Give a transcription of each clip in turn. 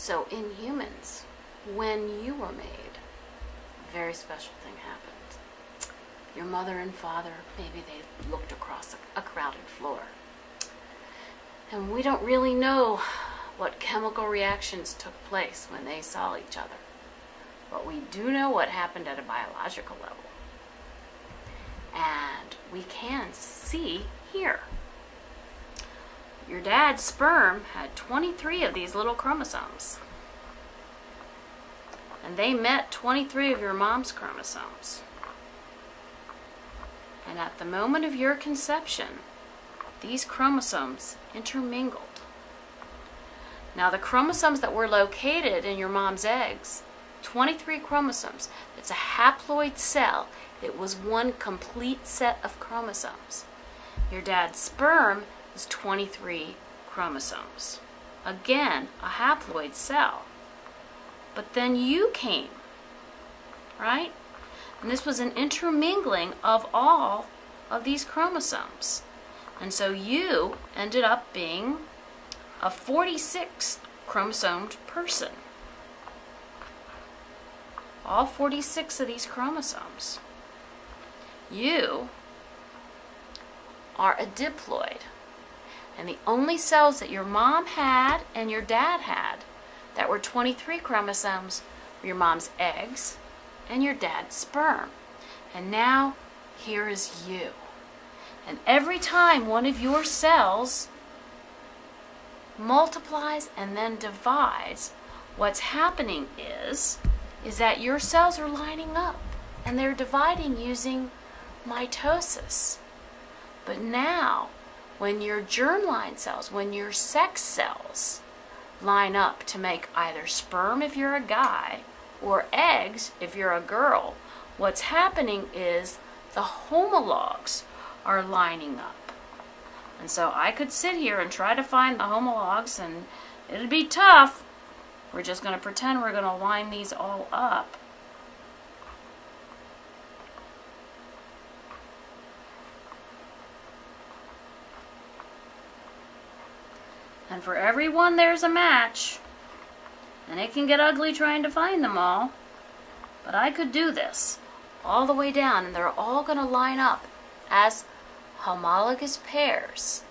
So in humans, when you were made, a very special thing happened. Your mother and father, maybe they looked across a crowded floor. And we don't really know what chemical reactions took place when they saw each other. But we do know what happened at a biological level. And we can see here. Your dad's sperm had 23 of these little chromosomes. And they met 23 of your mom's chromosomes. And at the moment of your conception, these chromosomes intermingled. Now the chromosomes that were located in your mom's eggs, 23 chromosomes, it's a haploid cell. It was one complete set of chromosomes. Your dad's sperm is 23 chromosomes. Again, a haploid cell. But then you came, right? And this was an intermingling of all of these chromosomes. And so you ended up being a 46 chromosomed person. All 46 of these chromosomes. You are a diploid. And the only cells that your mom had and your dad had that were 23 chromosomes were your mom's eggs and your dad's sperm. And now, here is you. And every time one of your cells multiplies and then divides, what's happening is that your cells are lining up and they're dividing using mitosis. But now, when your germline cells, when your sex cells line up to make either sperm if you're a guy or eggs if you're a girl, what's happening is the homologs are lining up. And so I could sit here and try to find the homologs, and it'd be tough. We're just going to pretend we're going to line these all up. And for every one there's a match. And it can get ugly trying to find them all. But I could do this all the way down, and they're all going to line up as homologous pairs.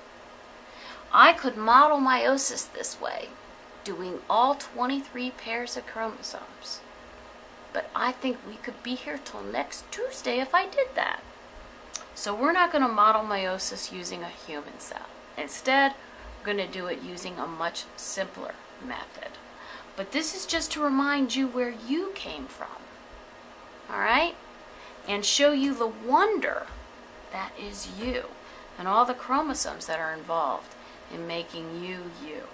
I could model meiosis this way, doing all 23 pairs of chromosomes. But I think we could be here till next Tuesday if I did that. So we're not going to model meiosis using a human cell. Instead, we're going to do it using a much simpler method. But this is just to remind you where you came from. Alright? And show you the wonder that is you, and all the chromosomes that are involved in making you, you.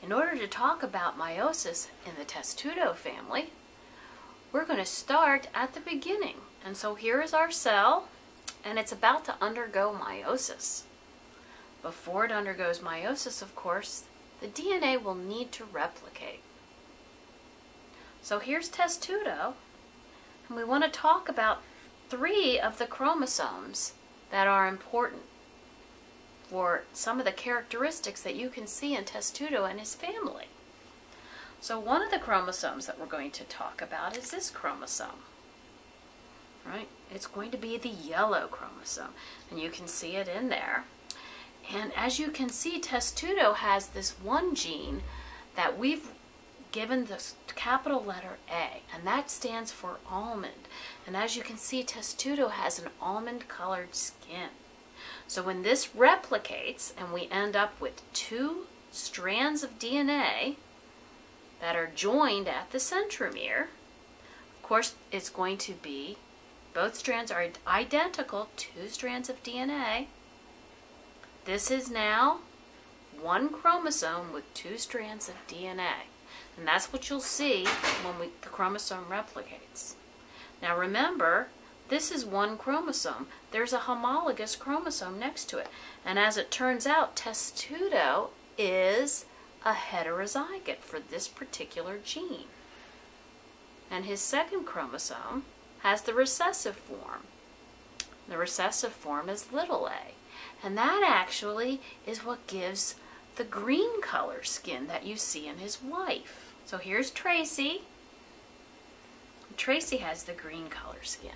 In order to talk about meiosis in the Testudo family, we're going to start at the beginning. And so here is our cell, and it's about to undergo meiosis. Before it undergoes meiosis, of course, the DNA will need to replicate. So here's Testudo, and we want to talk about 3 of the chromosomes that are important for some of the characteristics that you can see in Testudo and his family. So one of the chromosomes that we're going to talk about is this chromosome. Right? It's going to be the yellow chromosome, and you can see it in there. And as you can see, Testudo has this one gene that we've given the capital letter A, and that stands for almond. And as you can see, Testudo has an almond-colored skin. So when this replicates, and we end up with 2 strands of DNA that are joined at the centromere, of course, it's going to be, both strands are identical, 2 strands of DNA. This is now 1 chromosome with 2 strands of DNA. And that's what you'll see when the chromosome replicates. Now remember, this is 1 chromosome. There's a homologous chromosome next to it. And as it turns out, Testudo is a heterozygote for this particular gene. And his second chromosome has the recessive form. The recessive form is little a. And that actually is what gives the green color skin that you see in his wife. So here's Tracy. Tracy has the green color skin.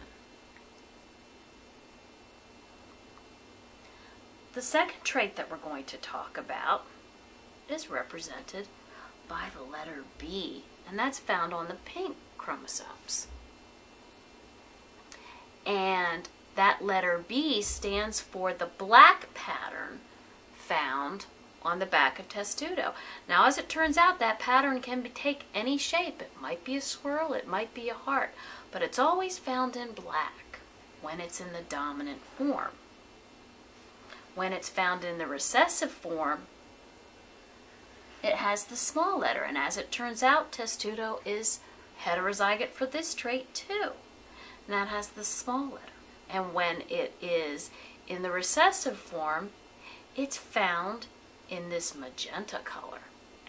The second trait that we're going to talk about is represented by the letter B, and that's found on the pink chromosomes. And that letter B stands for the black pattern found on the back of Testudo. Now, as it turns out, that pattern can take any shape. It might be a swirl, it might be a heart, but it's always found in black when it's in the dominant form. When it's found in the recessive form, it has the small letter, and as it turns out, Testudo is heterozygote for this trait too. And that has the small letter. And when it is in the recessive form, it's found in this magenta color.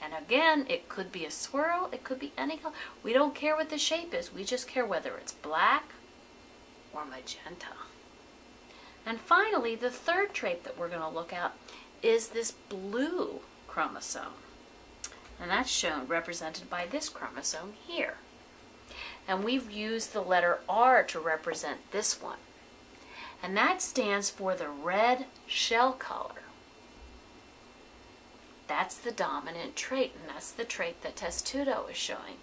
And again, it could be a swirl, it could be any color. We don't care what the shape is, we just care whether it's black or magenta. And finally, the third trait that we're going to look at is this blue chromosome. And that's shown, represented by this chromosome here. And we've used the letter R to represent this one. And that stands for the red shell color. That's the dominant trait, and that's the trait that Testudo is showing.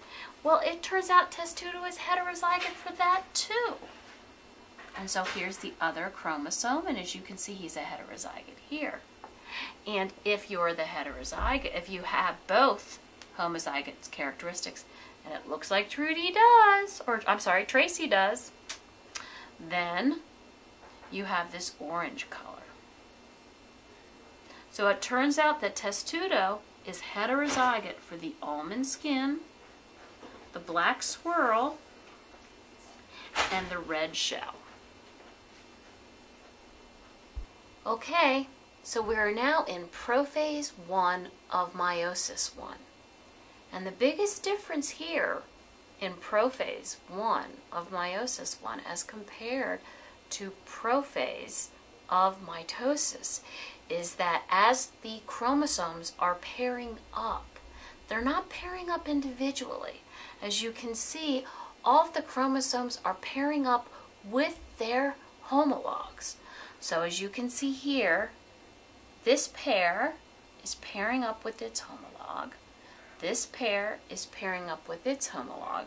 Well, it turns out Testudo is heterozygote for that too. And so here's the other chromosome, and as you can see, he's a heterozygote here. And if you're the heterozygote, if you have both homozygous characteristics, and it looks like Trudy does, or I'm sorry, Tracy does, then you have this orange color. So it turns out that Testudo is heterozygote for the almond skin, the black swirl, and the red shell. Okay, so we are now in Prophase I of Meiosis I. And the biggest difference here in Prophase I of Meiosis I as compared to Prophase of Mitosis is that as the chromosomes are pairing up, they're not pairing up individually. As you can see, all of the chromosomes are pairing up with their homologs. So as you can see here, this pair is pairing up with its homolog, this pair is pairing up with its homolog,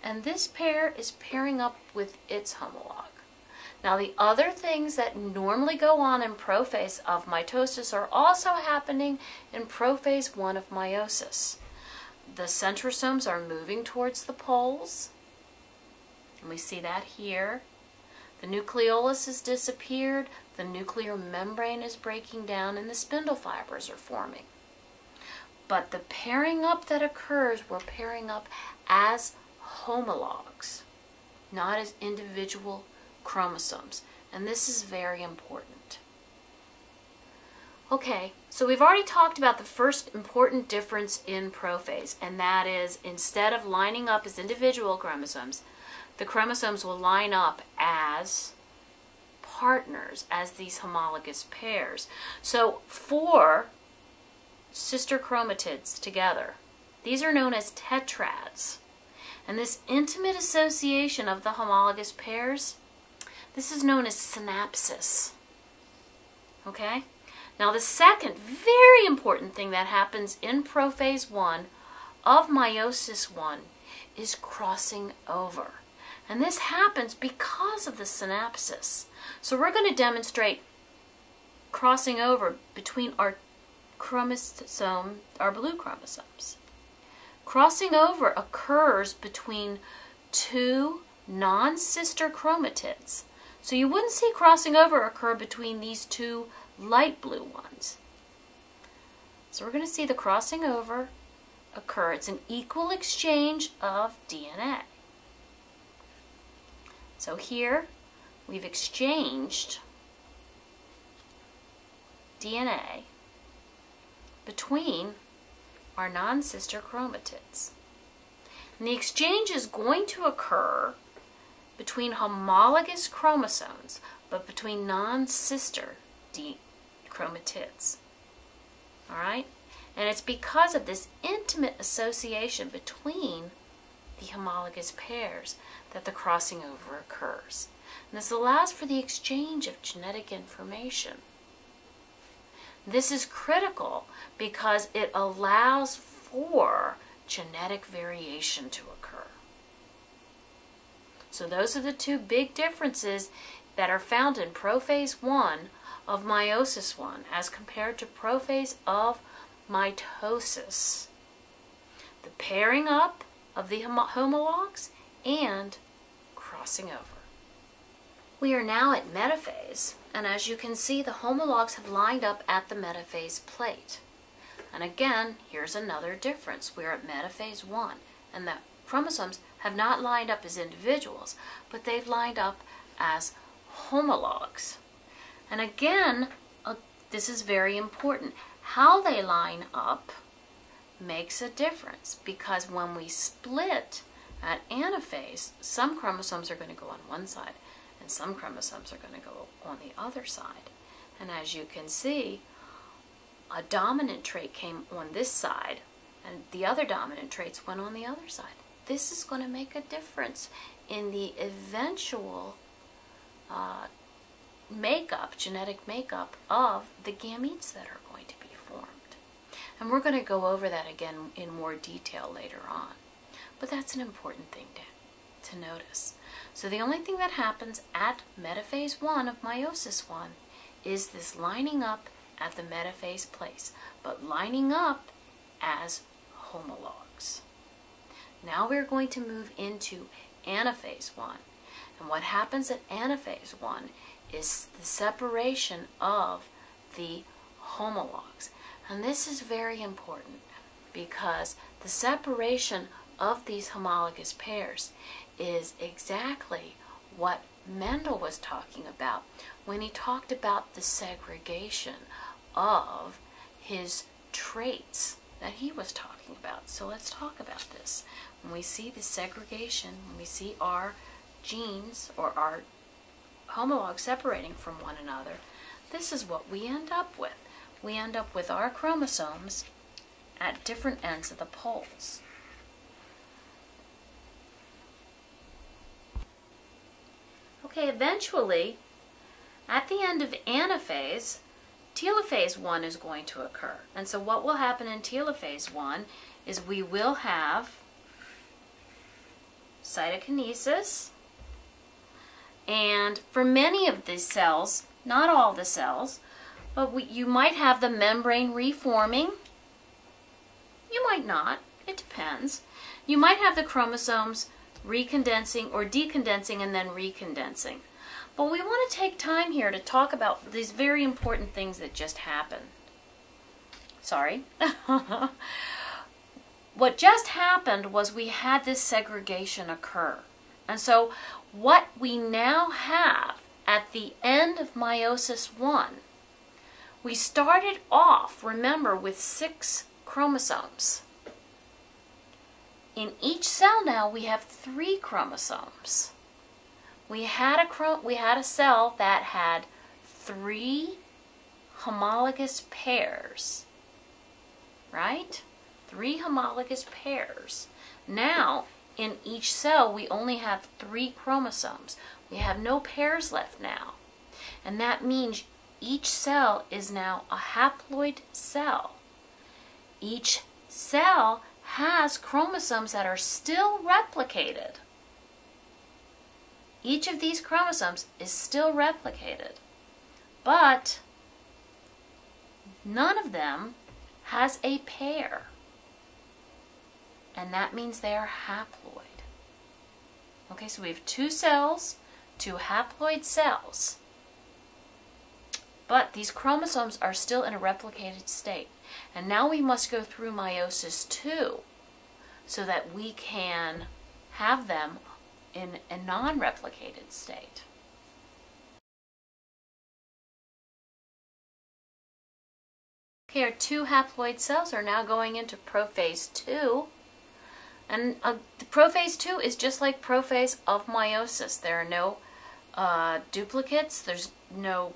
and this pair is pairing up with its homolog. Now the other things that normally go on in Prophase of Mitosis are also happening in Prophase I of Meiosis. The centrosomes are moving towards the poles, and we see that here. The nucleolus has disappeared, the nuclear membrane is breaking down, and the spindle fibers are forming. But the pairing up that occurs, we're pairing up as homologs, not as individual chromosomes. And this is very important. Okay, so we've already talked about the first important difference in prophase, and that is instead of lining up as individual chromosomes, the chromosomes will line up as partners, as these homologous pairs. So 4 sister chromatids together, these are known as tetrads. And this intimate association of the homologous pairs, this is known as synapsis. Okay? Now the second very important thing that happens in Prophase I of Meiosis I is crossing over. And this happens because of the synapsis. So we're going to demonstrate crossing over between our chromosome, our blue chromosomes. Crossing over occurs between 2 non-sister chromatids. So you wouldn't see crossing over occur between these 2 light blue ones. So we're going to see the crossing over occur. It's an equal exchange of DNA. So here we've exchanged DNA between our non-sister chromatids. And the exchange is going to occur between homologous chromosomes, but between non-sister chromatids. All right? And it's because of this intimate association between the homologous pairs that the crossing over occurs. And this allows for the exchange of genetic information. This is critical because it allows for genetic variation to occur. So those are the two big differences that are found in Prophase I of Meiosis I as compared to Prophase of Mitosis. The pairing up of the homologs and crossing over. We are now at metaphase, and as you can see, the homologs have lined up at the metaphase plate. And again, here's another difference. We're at metaphase I, and the chromosomes have not lined up as individuals, but they've lined up as homologs. And again, this is very important. How they line up makes a difference, because when we split at anaphase, some chromosomes are going to go on one side and some chromosomes are going to go on the other side. And as you can see, a dominant trait came on this side and the other dominant traits went on the other side. This is going to make a difference in the eventual genetic makeup of the gametes that are going to be formed. And we're going to go over that again in more detail later on. But that's an important thing to notice. So the only thing that happens at metaphase I of meiosis I is this lining up at the metaphase place, but lining up as homologs. Now we're going to move into anaphase I. And what happens at anaphase I is the separation of the homologs. And this is very important because the separation of these homologous pairs is exactly what Mendel was talking about when he talked about the segregation of his traits that he was talking about. So let's talk about this. When we see the segregation, when we see our genes or our homologs separating from one another, this is what we end up with. We end up with our chromosomes at different ends of the poles. Okay, eventually, at the end of anaphase, telophase I is going to occur. And so what will happen in telophase I is we will have cytokinesis. And for many of these cells, not all the cells, but you might have the membrane reforming. You might not. It depends. You might have the chromosomes recondensing or decondensing and then recondensing. But we want to take time here to talk about these very important things that just happened. Sorry. What just happened was we had this segregation occur. And so what we now have at the end of meiosis I, we started off, remember, with 6 chromosomes. In each cell now we have 3 chromosomes. We had a cell that had 3 homologous pairs, right? 3 homologous pairs. Now, in each cell, we only have 3 chromosomes. We have no pairs left now. And that means each cell is now a haploid cell. Each cell has chromosomes that are still replicated. Each of these chromosomes is still replicated, but none of them has a pair. And that means they are haploid. Okay, so we have 2 cells, 2 haploid cells. But these chromosomes are still in a replicated state. And now we must go through meiosis II so that we can have them in a non-replicated state. Okay, our 2 haploid cells are now going into prophase II. And the prophase II is just like prophase of meiosis. There are no duplicates. There's no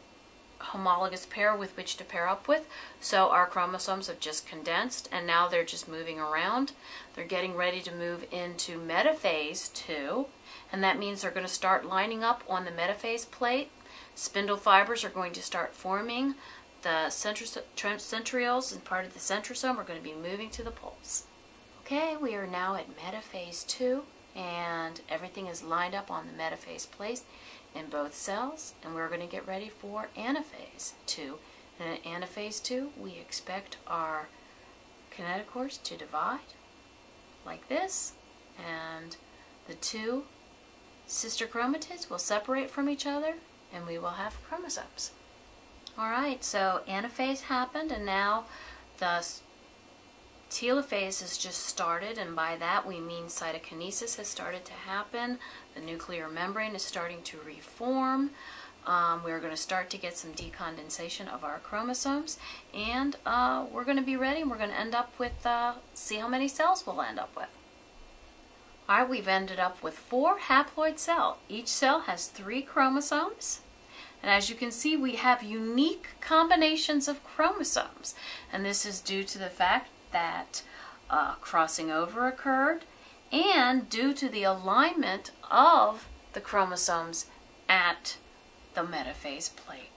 homologous pair with which to pair up with, so our chromosomes have just condensed and now they're just moving around. They're getting ready to move into Metaphase II, and that means they're going to start lining up on the metaphase plate. Spindle fibers are going to start forming. The centrioles and part of the centrosome are going to be moving to the poles. Okay, we are now at Metaphase II, and everything is lined up on the metaphase plate in both cells, and we're going to get ready for Anaphase II. And in Anaphase II, we expect our kinetochores to divide like this, and the two sister chromatids will separate from each other, and we will have chromosomes. Alright, so anaphase happened, and now the telophase has just started, and by that we mean cytokinesis has started to happen. The nuclear membrane is starting to reform. We're going to start to get some decondensation of our chromosomes, and we're going to be ready, and we're going to end up with, see how many cells we'll end up with. Alright, we've ended up with 4 haploid cells. Each cell has 3 chromosomes. And as you can see, we have unique combinations of chromosomes. And this is due to the fact that crossing over occurred, and due to the alignment of the chromosomes at the metaphase plate.